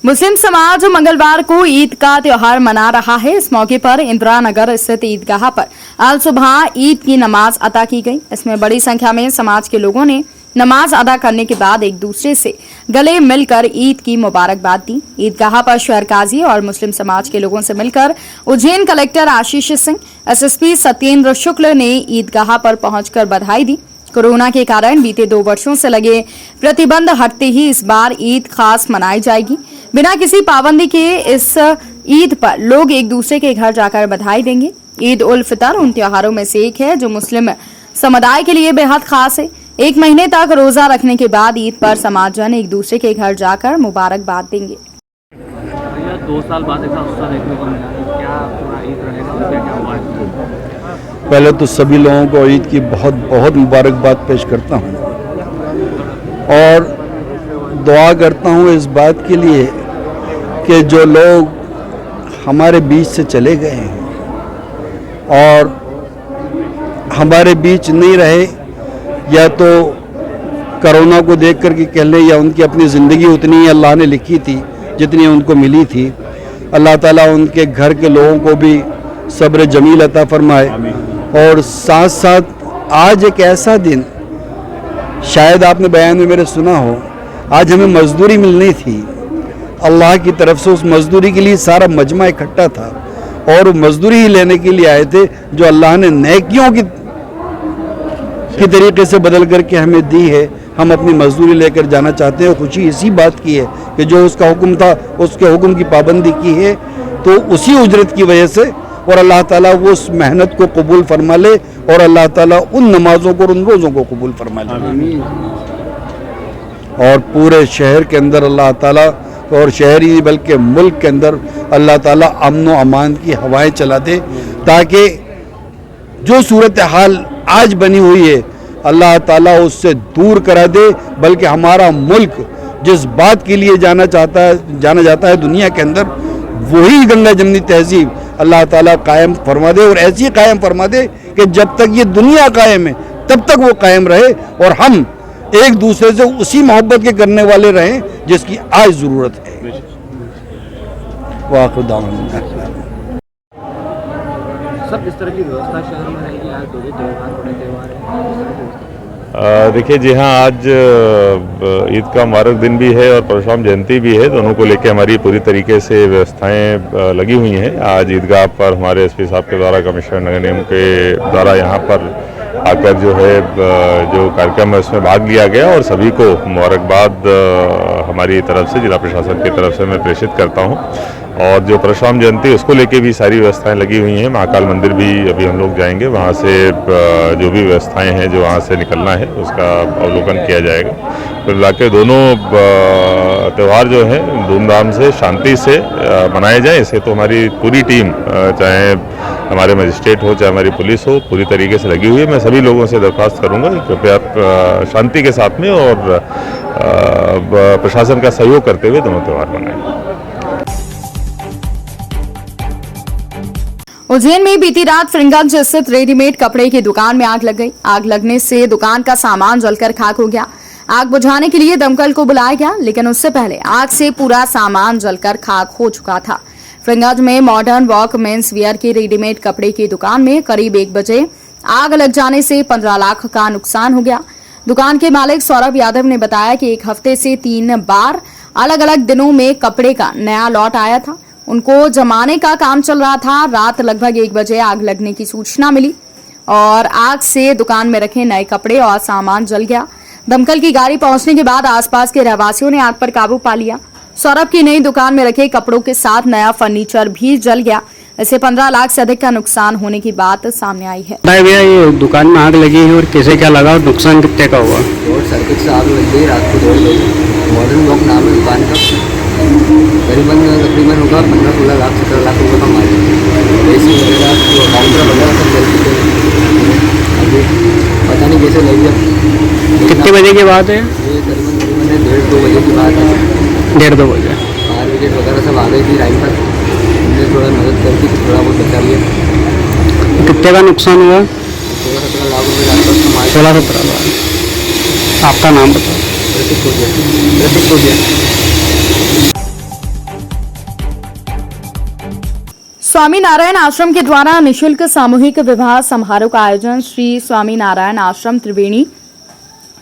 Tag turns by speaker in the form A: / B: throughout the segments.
A: मुस्लिम समाज मंगलवार को ईद का त्योहार मना रहा है। इस मौके पर इंदिरा नगर स्थित ईदगाह पर आज सुबह ईद की नमाज अदा की गई। इसमें बड़ी संख्या में समाज के लोगों ने नमाज अदा करने के बाद एक दूसरे से गले मिलकर ईद की मुबारकबाद दी। ईदगाह पर शहर काजी और मुस्लिम समाज के लोगों से मिलकर उज्जैन कलेक्टर आशीष सिंह, एसएसपी सत्येंद्र शुक्ल ने ईदगाह पर पहुंचकर बधाई दी। कोरोना के कारण बीते 2 वर्षों से लगे प्रतिबंध हटते ही इस बार ईद खास मनाई जाएगी। बिना किसी पाबंदी के इस ईद पर लोग एक दूसरे के घर जाकर बधाई देंगे। ईद उल फितर उन त्योहारों में से एक है जो मुस्लिम समुदाय के लिए बेहद खास है। 1 महीने तक रोजा रखने के बाद ईद पर समाजजन एक दूसरे के घर जाकर मुबारकबाद देंगे।
B: 2 साल बाद ऐसा उत्साह देखने को मिला है, क्या पूरा ईद रहेगा, क्या हुआ है?
C: पहले तो सभी लोगों को ईद की बहुत बहुत मुबारकबाद पेश करता हूँ और दुआ करता हूँ इस बात के लिए कि जो लोग हमारे बीच से चले गए हैं और हमारे बीच नहीं रहे, या तो कोरोना को देख कर के कह लें या उनकी अपनी ज़िंदगी उतनी अल्लाह ने लिखी थी जितनी उनको मिली थी। अल्लाह ताला उनके घर के लोगों को भी सब्र जमील अता फरमाए। और साथ साथ आज एक ऐसा दिन, शायद आपने बयान में मेरे सुना हो, आज हमें मजदूरी मिलनी थी। अल्लाह की तरफ से उस मजदूरी के लिए सारा मजमा इकट्ठा था और मजदूरी ही लेने के लिए आए थे जो अल्लाह ने नेकियों की तरीके से बदल करके हमें दी है। हम अपनी मजदूरी लेकर जाना चाहते हैं। खुशी इसी बात की है कि जो उसका हुक्म था उसके हुक्म की पाबंदी की है तो उसी उजरत की वजह से, और अल्लाह ताला वो उस मेहनत को कबूल फरमा ले और अल्लाह ताला उन नमाजों को और उन रोज़ों को कबूल फरमा ले। और पूरे शहर के अंदर अल्लाह ताला, और शहर ही बल्कि मुल्क के अंदर अल्लाह ताला अमन व अमान की हवाएं चला दे, ताकि जो सूरत हाल आज बनी हुई है अल्लाह ताला उससे दूर करा दे। बल्कि हमारा मुल्क जिस बात के लिए जाना जाता है दुनिया के अंदर, वही गंगा जमनी तहजीब अल्लाह ताला कायम फरमा दे, और ऐसी कायम फरमा दे कि जब तक ये दुनिया कायम है तब तक वो कायम रहे और हम एक दूसरे से उसी मोहब्बत के करने वाले रहें जिसकी आज ज़रूरत है।
B: सब इस तरह की व्यवस्था शहर में रहेगी। आज 2 त्यौहार, बड़े त्यौहार हैं।
D: देखिए जी हाँ, आज ईद का मुबारक दिन भी है और परशुराम जयंती भी है। दोनों को लेकर हमारी पूरी तरीके से व्यवस्थाएं लगी हुई हैं। आज ईदगाह पर हमारे एसपी साहब के द्वारा, कमिश्नर नगर निगम के द्वारा यहाँ पर आकर जो है जो कार्यक्रम है उसमें भाग लिया गया और सभी को मुबारकबाद हमारी तरफ से, जिला प्रशासन की तरफ से मैं प्रेषित करता हूँ। और जो परशुराम जयंती उसको लेके भी सारी व्यवस्थाएं लगी हुई हैं। महाकाल मंदिर भी अभी हम लोग जाएंगे, वहाँ से जो भी व्यवस्थाएं हैं जो वहाँ से निकलना है उसका अवलोकन किया जाएगा। फिर लाके दोनों त्यौहार जो हैं धूमधाम से, शांति से मनाए जाए, इसे तो हमारी पूरी टीम, चाहे हमारे मजिस्ट्रेट हो चाहे हमारी पुलिस हो, पूरी तरीके से लगी हुई है। मैं सभी लोगों से दरख्वास्त करूँगा कि कृपया शांति के साथ में और प्रशासन का सहयोग करते हुए दोनों त्यौहार मनाएं।
A: उज्जैन में बीती रात फिरंगंज स्थित रेडीमेड कपड़े की दुकान में आग लग गई। आग लगने से दुकान का सामान जलकर खाक हो गया। आग बुझाने के लिए दमकल को बुलाया गया, लेकिन उससे पहले आग से पूरा सामान जलकर खाक हो चुका था। फिरंगंज में मॉडर्न वॉक मेंस वियर की रेडीमेड कपड़े की दुकान में करीब 1 बजे आग लग जाने से 15 लाख का नुकसान हो गया। दुकान के मालिक सौरभ यादव ने बताया कि 1 हफ्ते से 3 बार अलग अलग दिनों में कपड़े का नया लॉट आया था। उनको जमाने का काम चल रहा था। रात लगभग 1 बजे आग लगने की सूचना मिली और आग से दुकान में रखे नए कपड़े और सामान जल गया। दमकल की गाड़ी पहुंचने के बाद आसपास के रहवासियों ने आग पर काबू पा लिया। सौरभ की नई दुकान में रखे कपड़ों के साथ नया फर्नीचर भी जल गया। इससे 15 लाख से अधिक का नुकसान होने की बात सामने आई है।
E: भैया, ये दुकान में आग लगी है और कैसे क्या लगा और नुकसान कितने का हुआ?
F: शॉर्ट सर्किट से आग लग गई रात को 2 बजे। मॉडर्न वॉक नाम है दुकान का। तकरीबन होगा 15-16 लाख 17 लाख रुपये का माल। एसी वगैरह जो काउंटर वगैरह सब जल चुके हैं। अभी पता नहीं कैसे लग गया।
E: कितने बजे की बात है?
F: ये तकरीबन 1:30-2 बजे की बात है।
E: 1:30-2 बजे।
F: फायर ब्रिगेड वगैरह सब आ गई थी टाइम पर। हमने थोड़ा मदद करके थोड़ा बहुत बचा लिया।
E: कितने का नुकसान हुआ?
F: 16-17 लाख रुपये के आसपास का माल।
E: 16-17 लाख। आपका नाम बताओ।
F: प्रतीक कोडिया।
A: स्वामी नारायण आश्रम के द्वारा निशुल्क सामूहिक विवाह समारोह का आयोजन श्री स्वामी नारायण आश्रम त्रिवेणी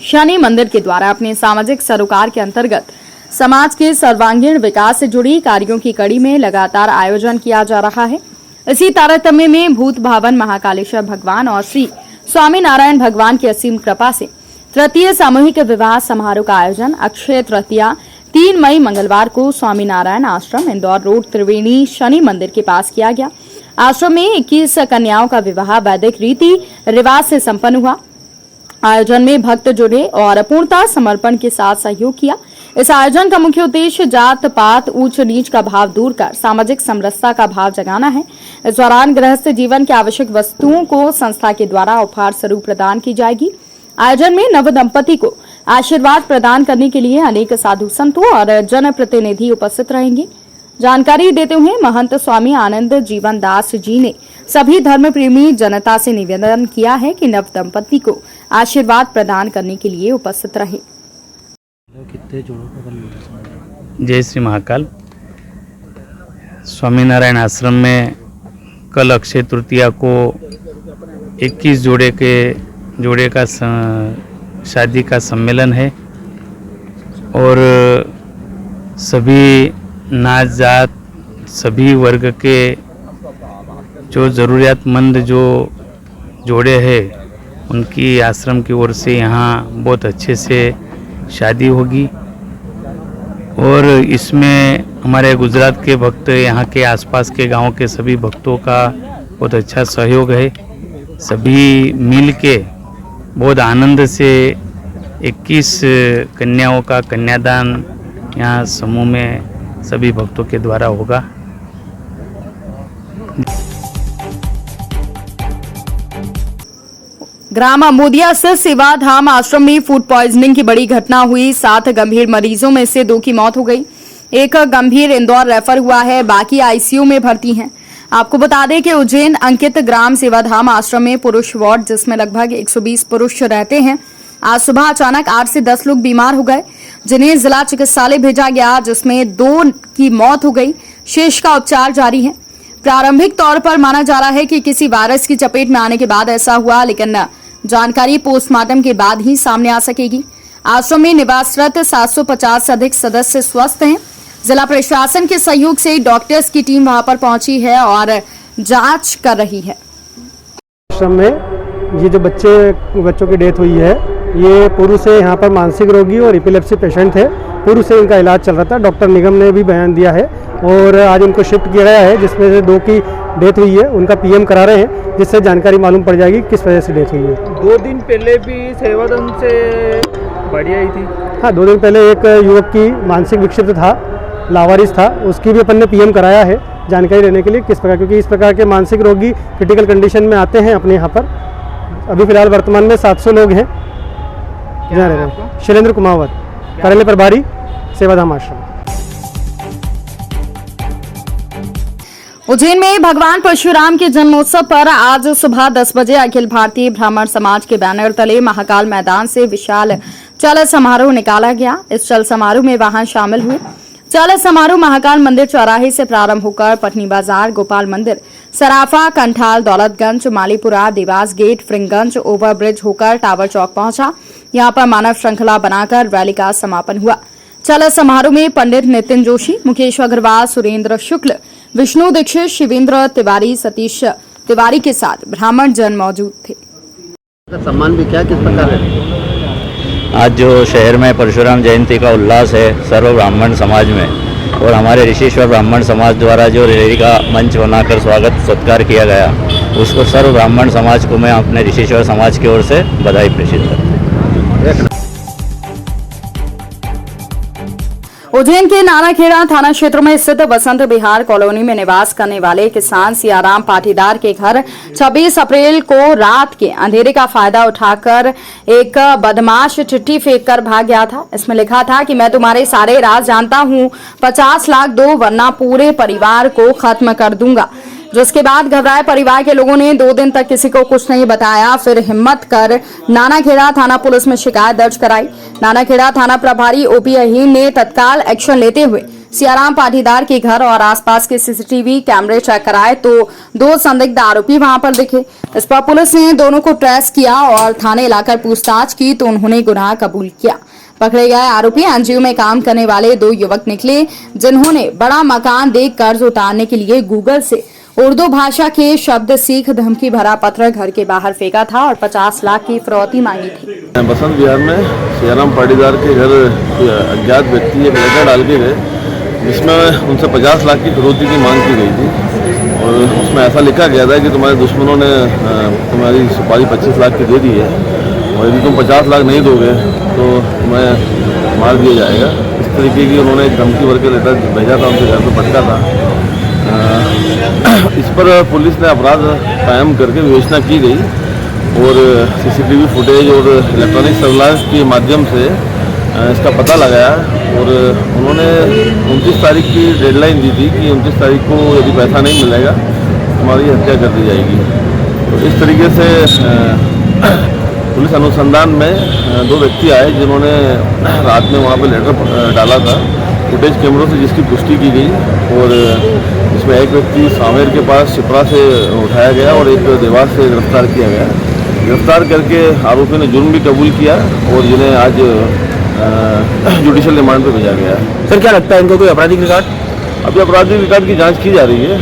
A: शनि मंदिर के द्वारा अपने सामाजिक सरोकार के अंतर्गत समाज के सर्वांगीण विकास से जुड़ी कार्यों की कड़ी में लगातार आयोजन किया जा रहा है। इसी तारतम्य में भूत भावन महाकालेश्वर भगवान और श्री स्वामी नारायण भगवान की असीम कृपा से तृतीय सामूहिक विवाह समारोह का आयोजन अक्षय तृतीया 3 मई मंगलवार को स्वामी नारायण आश्रम इंदौर रोड त्रिवेणी शनि मंदिर के पास किया गया। आश्रम में 21 कन्याओं का विवाह वैदिक रीति रिवाज से संपन्न हुआ। आयोजन में भक्त जुड़े और पूर्णतः समर्पण के साथ सहयोग किया। इस आयोजन का मुख्य उद्देश्य जात पात ऊंच नीच का भाव दूर कर सामाजिक समरसता का भाव जगाना है। इस दौरान गृहस्थ जीवन के आवश्यक वस्तुओं को संस्था के द्वारा उपहार स्वरूप प्रदान की जाएगी। आयोजन में नव दंपति को आशीर्वाद प्रदान करने के लिए अनेक साधु संतों और जनप्रतिनिधि उपस्थित रहेंगे। जानकारी देते हुए महंत स्वामी आनंद जीवन दास जी ने सभी धर्म प्रेमी जनता से निवेदन किया है कि नव दंपति को आशीर्वाद प्रदान करने के लिए उपस्थित रहे।
E: जय श्री महाकाल। स्वामीनारायण आश्रम में कल अक्षय तृतीया को 21 जोड़े का शादी का सम्मेलन है और सभी नात जात सभी वर्ग के जो ज़रूरियातमंद जो जोड़े हैं उनकी आश्रम की ओर से यहाँ बहुत अच्छे से शादी होगी और इसमें हमारे गुजरात के भक्त यहाँ के आसपास के गांव के सभी भक्तों का बहुत अच्छा सहयोग है। सभी मिल के बहुत आनंद से 21 कन्याओं का कन्यादान यहाँ समूह में सभी भक्तों के द्वारा होगा।
A: ग्राम अमोदिया स्थित सेवाधाम आश्रम में फूड पॉइजनिंग की बड़ी घटना हुई। 7 गंभीर मरीजों में से 2 की मौत हो गई। एक गंभीर इंदौर रेफर हुआ है, बाकी आईसीयू में भर्ती हैं। आपको बता दें कि उज्जैन अंकित ग्राम सेवाधाम आश्रम में पुरुष वार्ड जिसमें लगभग 120 पुरुष रहते हैं, आज सुबह अचानक 8 से 10 लोग बीमार हो गए, जिन्हें जिला चिकित्सालय भेजा गया, जिसमें 2 की मौत हो गई। शेष का उपचार जारी है। प्रारंभिक तौर पर माना जा रहा है कि किसी वायरस की चपेट में आने के बाद ऐसा हुआ, लेकिन जानकारी पोस्टमार्टम के बाद ही सामने आ सकेगी। आश्रम में निवासरत 750 से अधिक सदस्य स्वस्थ हैं। जिला प्रशासन के सहयोग से डॉक्टर्स की टीम वहां पर पहुंची है और जांच कर रही है।
G: आश्रम में ये जो बच्चों की डेथ हुई है, ये पूर्व से यहाँ पर मानसिक रोगी और एपिलेप्सी पेशेंट थे। पूर्व से इनका इलाज चल रहा था। डॉक्टर निगम ने भी बयान दिया है और आज इनको शिफ्ट किया गया है, जिसमें से 2 की डेथ हुई है। उनका पीएम करा रहे हैं, जिससे जानकारी मालूम पड़ जाएगी किस वजह से डेथ हुई है।
B: 2 दिन पहले भी सेवादन से बढ़िया ही थी।
G: हाँ, 2 दिन पहले एक युवक की मानसिक विक्षिप्त था, लावारिस था, उसकी भी अपन ने पीएम कराया है जानकारी लेने के लिए किस प्रकार, क्योंकि इस प्रकार के मानसिक रोगी क्रिटिकल कंडीशन में आते हैं अपने यहाँ पर। अभी फिलहाल वर्तमान में 700 लोग हैं। क्या रहे हैं? शैलेंद्र कुमावत, कार्यालय प्रभारी, सेवाधाम आश्रम।
A: उज्जैन में भगवान परशुराम के जन्मोत्सव पर आज सुबह 10 बजे अखिल भारतीय ब्राह्मण समाज के बैनर तले महाकाल मैदान से विशाल चल समारोह निकाला गया। इस चल समारोह में वाहन शामिल हुए। चल समारोह महाकाल मंदिर चौराहे से प्रारंभ होकर पटनी बाजार, गोपाल मंदिर, सराफा, कंठाल, दौलतगंज, मालीपुरा, देवास गेट, फ्रिंगगंज, ओवरब्रिज होकर टावर चौक पहुंचा। यहां पर मानव श्रृंखला बनाकर रैली का समापन हुआ। चल समारोह में पंडित नितिन जोशी, मुकेश अग्रवाल, सुरेंद्र शुक्ल, विष्णु दीक्षित, शिवेंद्र तिवारी, सतीश तिवारी के साथ ब्राह्मण जन मौजूद थे।
F: सम्मान भी क्या किस प्रकार है?
H: आज जो शहर में परशुराम जयंती का उल्लास है सर्व ब्राह्मण समाज में, और हमारे ऋषिश्वर ब्राह्मण समाज द्वारा जो रैली का मंच बनाकर स्वागत सत्कार किया गया, उसको सर्व ब्राह्मण समाज को मैं अपने ऋषिश्वर समाज की ओर से बधाई प्रेषित करता हूँ।
A: उज्जैन के नानाखेड़ा थाना क्षेत्र में स्थित वसंत विहार कॉलोनी में निवास करने वाले किसान सियाराम पाटीदार के घर 26 अप्रैल को रात के अंधेरे का फायदा उठाकर एक बदमाश चिट्ठी फेंक कर भाग गया था। इसमें लिखा था कि मैं तुम्हारे सारे राज जानता हूं, 50 लाख दो वरना पूरे परिवार को खत्म कर दूंगा। जिसके बाद घबराए परिवार के लोगों ने 2 दिन तक किसी को कुछ नहीं बताया। फिर हिम्मत कर नानाखेड़ा थाना पुलिस में शिकायत दर्ज कराई। नानाखेड़ा थाना प्रभारी ओपी अहीर ने तत्काल एक्शन लेते हुए सियाराम पाटीदार के घर और आसपास के सीसीटीवी कैमरे चेक कराए तो 2 संदिग्ध आरोपी वहां पर दिखे। इस पर पुलिस ने दोनों को ट्रेस किया और थाने लाकर पूछताछ की तो उन्होंने गुनाह कबूल किया। पकड़े गए आरोपी एनजीओ में काम करने वाले 2 युवक निकले, जिन्होंने बड़ा मकान देख कर्ज उतारने के लिए गूगल से उर्दू भाषा के शब्द सीख धमकी भरा पत्र घर के बाहर फेंका था और 50 लाख की फिरौती मांगी थी।
I: बसंत विहार में सियाराम पाटीदार के घर अज्ञात व्यक्ति एक लेटर डाल के गए, जिसमें उनसे 50 लाख की फिरौती की मांग की गई थी और उसमें ऐसा लिखा गया था कि तुम्हारे दुश्मनों ने तुम्हारी सुपारी 25 लाख की दे दी है और यदि तुम 50 लाख नहीं दोगे तो तुम्हें मार दिया जाएगा। इस तरीके की उन्होंने एक धमकी भर के लेटर भेजा था, उनके घर पर पटका था। इस पर पुलिस ने अपराध कायम करके विवेचना की गई और सीसीटीवी फुटेज और इलेक्ट्रॉनिक सर्विलांस के माध्यम से इसका पता लगाया और उन्होंने 29 तारीख की डेडलाइन दी थी कि 29 तारीख को यदि पैसा नहीं मिलेगा हमारी हत्या कर दी जाएगी। तो इस तरीके से पुलिस अनुसंधान में 2 व्यक्ति आए जिन्होंने रात में वहाँ पर लेटर डाला था, फुटेज कैमरों से जिसकी पुष्टि की गई और इसमें एक व्यक्ति सामेर के पास शिप्रा से उठाया गया और एक देवास से गिरफ्तार किया गया। गिरफ्तार करके आरोपी ने जुर्म भी कबूल किया और जिन्हें आज जुडिशियल रिमांड पर भेजा गया है।
B: सर क्या लगता है इनको कोई आपराधिक रिकॉर्ड?
I: अभी आपराधिक रिकॉर्ड की जांच की जा रही है।